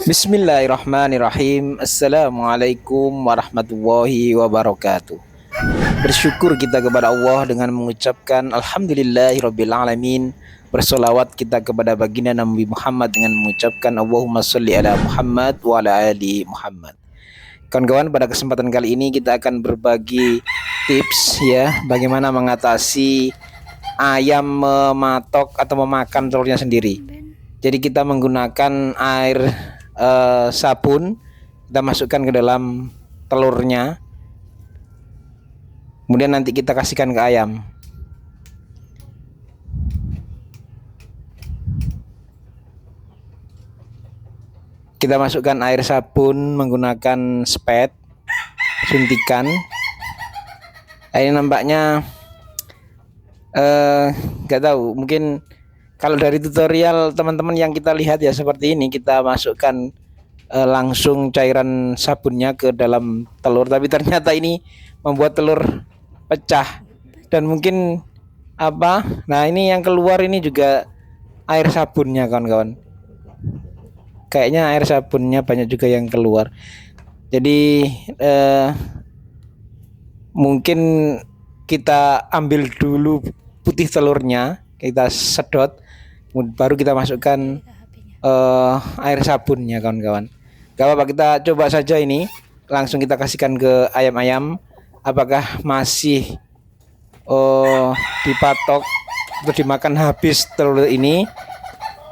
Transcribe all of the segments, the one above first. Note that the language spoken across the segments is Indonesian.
Bismillahirrahmanirrahim. Assalamualaikum warahmatullahi wabarakatuh. Bersyukur kita kepada Allah dengan mengucapkan Alhamdulillahirabbil alamin. Bersolawat kita kepada baginda Nabi Muhammad dengan mengucapkan Allahumma sholli ala Muhammad wa ala ali Muhammad. Kawan-kawan, pada kesempatan kali ini kita akan berbagi tips ya, bagaimana mengatasi ayam mematok atau memakan telurnya sendiri. Jadi kita menggunakan air sabun, kita masukkan ke dalam telurnya, kemudian nanti kita kasihkan ke ayam. Kita masukkan air sabun menggunakan spet suntikan. Ini nampaknya nggak tahu, mungkin kalau dari tutorial teman-teman yang kita lihat ya seperti ini, kita masukkan langsung cairan sabunnya ke dalam telur, tapi ternyata ini membuat telur pecah dan mungkin nah ini yang keluar ini juga air sabunnya kawan-kawan. Kayaknya air sabunnya banyak juga yang keluar. Jadi mungkin kita ambil dulu putih telurnya, kita sedot, baru kita masukkan air sabunnya kawan-kawan. Gak apa-apa, kita coba saja ini. Langsung kita kasihkan ke ayam-ayam. Apakah masih dipatok atau dimakan habis telur ini,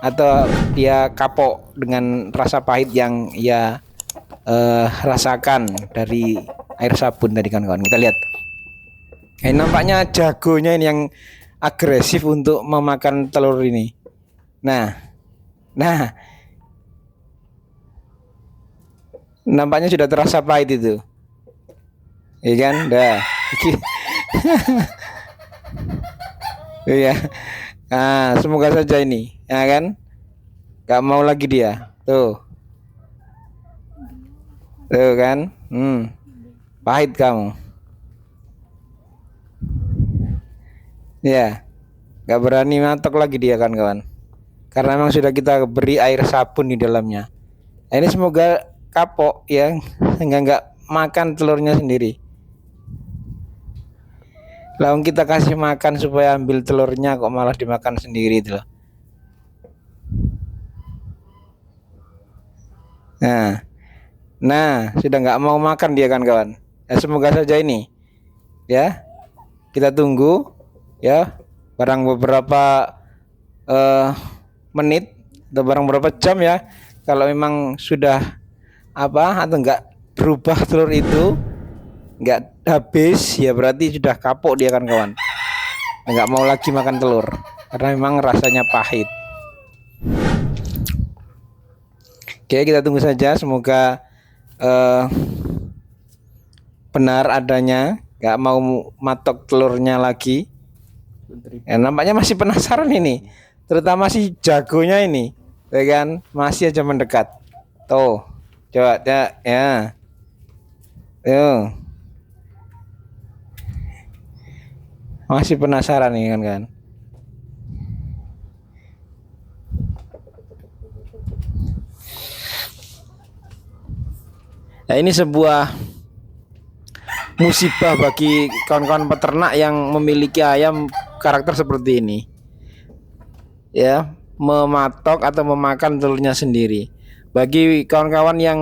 atau dia kapok dengan rasa pahit yang ia rasakan dari air sabun tadi kawan-kawan. Kita lihat. Nampaknya jagonya ini yang agresif untuk memakan telur ini. Nah, nampaknya sudah terasa pahit itu, iya kan? Dah, iya. Nah, semoga saja ini, ya kan? Gak mau lagi dia, tuh kan? Pahit kamu, ya. Gak berani matok lagi dia kan kawan, karena memang sudah kita beri air sabun di dalamnya. Nah, ini semoga kapok ya, sehingga nggak makan telurnya sendiri. Lalu kita kasih makan supaya ambil telurnya, kok malah dimakan sendiri itu loh. Nah sudah nggak mau makan dia kan kawan. Nah, semoga saja ini ya, kita tunggu ya, barang beberapa menit atau barang beberapa jam ya. Kalau memang sudah atau enggak berubah telur itu, enggak habis ya, berarti sudah kapok dia kan kawan. Enggak mau lagi makan telur karena memang rasanya pahit. Oke, kita tunggu saja, semoga benar adanya, enggak mau matok telurnya lagi. Nampaknya masih penasaran ini, terutama si jagonya ini, ya kan, masih aja mendekat. Tuh, coba ya. Masih penasaran nih kan. Nah, ini sebuah musibah bagi kawan-kawan peternak yang memiliki ayam karakter seperti ini. Ya, mematok atau memakan telurnya sendiri. Bagi kawan-kawan yang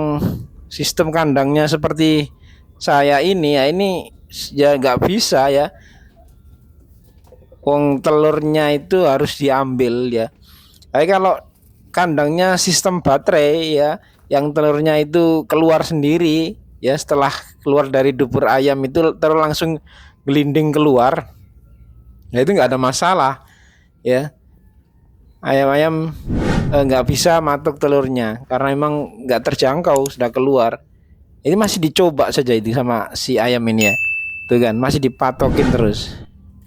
sistem kandangnya seperti saya ini ya nggak bisa ya. Wong telurnya itu harus diambil ya. Tapi kalau kandangnya sistem baterai ya, yang telurnya itu keluar sendiri ya, setelah keluar dari dubur ayam itu telur langsung gelinding keluar. Nah, itu nggak ada masalah ya. Ayam-ayam nggak bisa matok telurnya karena memang nggak terjangkau, sudah keluar. Ini masih dicoba saja itu sama si ayam ini ya, tuh kan, masih dipatokin terus,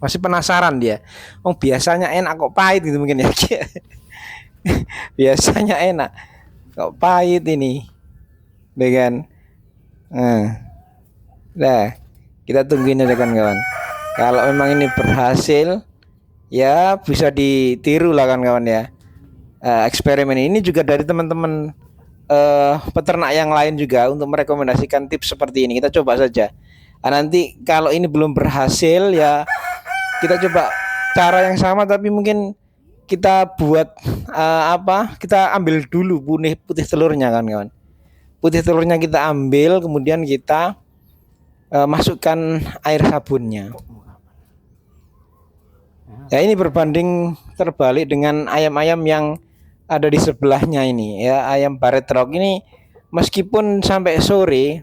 masih penasaran dia. Biasanya enak kok pahit gitu mungkin ya. Biasanya enak kok pahit ini, tuh kan. Nah, kita tungguin aja kan kawan. Kalau memang ini berhasil ya, bisa ditiru lah kan kawan ya. Eksperimen ini juga dari teman-teman peternak yang lain juga untuk merekomendasikan tips seperti ini. Kita coba saja. Nah, nanti kalau ini belum berhasil ya kita coba cara yang sama, tapi mungkin kita buat kita ambil dulu putih telurnya kan kawan. Putih telurnya kita ambil, kemudian kita masukkan air sabunnya. Ya, ini berbanding terbalik dengan ayam-ayam yang ada di sebelahnya ini ya. Ayam Barred Rock ini meskipun sampai sore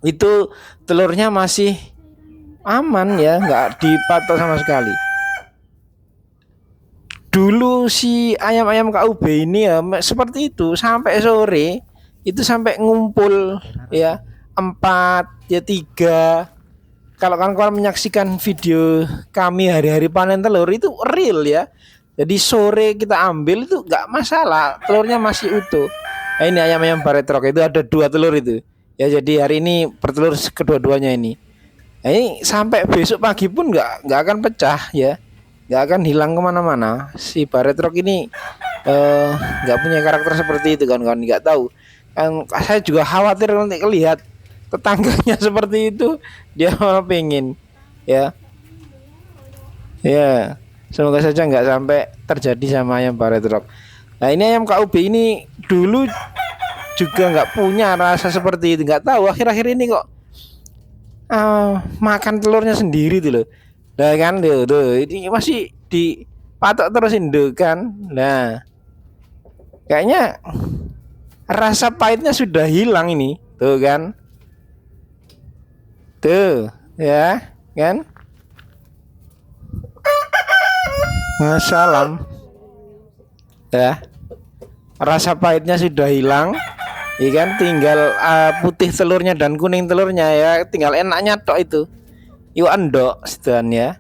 itu telurnya masih aman ya, nggak dipatok sama sekali. Dulu si ayam-ayam KUB ini ya seperti itu, sampai sore itu sampai ngumpul ya 4 ya 3. Kalau kawan-kawan menyaksikan video kami hari-hari panen telur itu real ya. Jadi sore kita ambil itu nggak masalah, telurnya masih utuh. Nah, ini ayam-ayam Barred Rock itu ada 2 telur itu. Ya jadi hari ini bertelur kedua-duanya ini. Nah, ini sampai besok pagi pun nggak akan pecah ya, nggak akan hilang kemana-mana. Si Barred Rock ini nggak punya karakter seperti itu kan, nggak tahu. Kan saya juga khawatir nanti lihat tetangganya seperti itu, dia malah pengen ya. Ya, semoga saja nggak sampai terjadi sama ayam Barred Rock. Nah, ini ayam KUB ini dulu juga nggak punya rasa seperti itu, nggak tahu akhir-akhir ini kok makan telurnya sendiri tuh loh. Nah kan tuh ini masih dipatok terus induk kan. Nah, kayaknya rasa pahitnya sudah hilang ini tuh kan. Tuh ya kan. Masalam ya, rasa pahitnya sudah hilang ya kan, tinggal putih telurnya dan kuning telurnya ya, tinggal enaknya tok itu yuk endok sedan ya.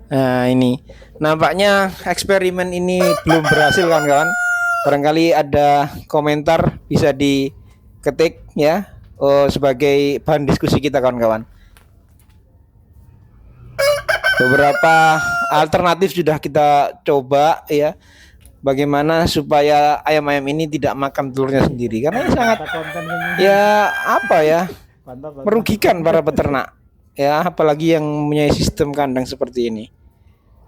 Nah, ini nampaknya eksperimen ini belum berhasil kan kawan. Barangkali ada komentar bisa diketik ya, sebagai bahan diskusi kita kawan-kawan. Beberapa alternatif sudah kita coba ya, bagaimana supaya ayam-ayam ini tidak makan telurnya sendiri, karena ini sangat ya merugikan para peternak ya, apalagi yang mempunyai sistem kandang seperti ini.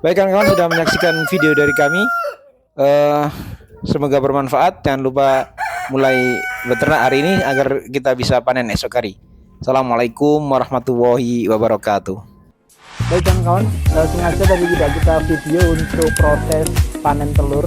Baik kawan-kawan, sudah menyaksikan video dari kami, semoga bermanfaat. Jangan lupa mulai beternak hari ini agar kita bisa panen esok hari. Assalamualaikum warahmatullahi wabarakatuh. Baik kawan-kawan, sengaja tadi tidak kita video untuk proses panen telur